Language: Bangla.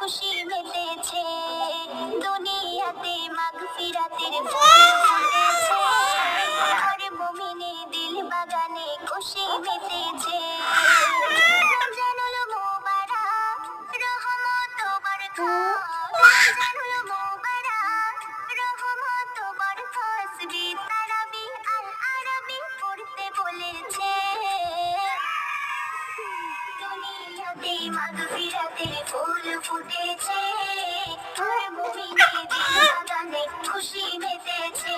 খুশি মেতেছে, দুনিয়াতে মাগফিরাতের ফুল ফুটেছে, হর মুমিনে দিল বাগানে খুশি মেতেছে। রমজানুল মুবারক, রহমত ও বরকত, রমজানুল মুবারক, রহমত ও বরকত, তাসবিহ তারাবি আল আরবি পড়তে বলেছে। দুনিয়াতে মাগফিরাতের ফুল ফুটেছে, হর মুমিনে দিল বাগানে খুশি মেতেছে।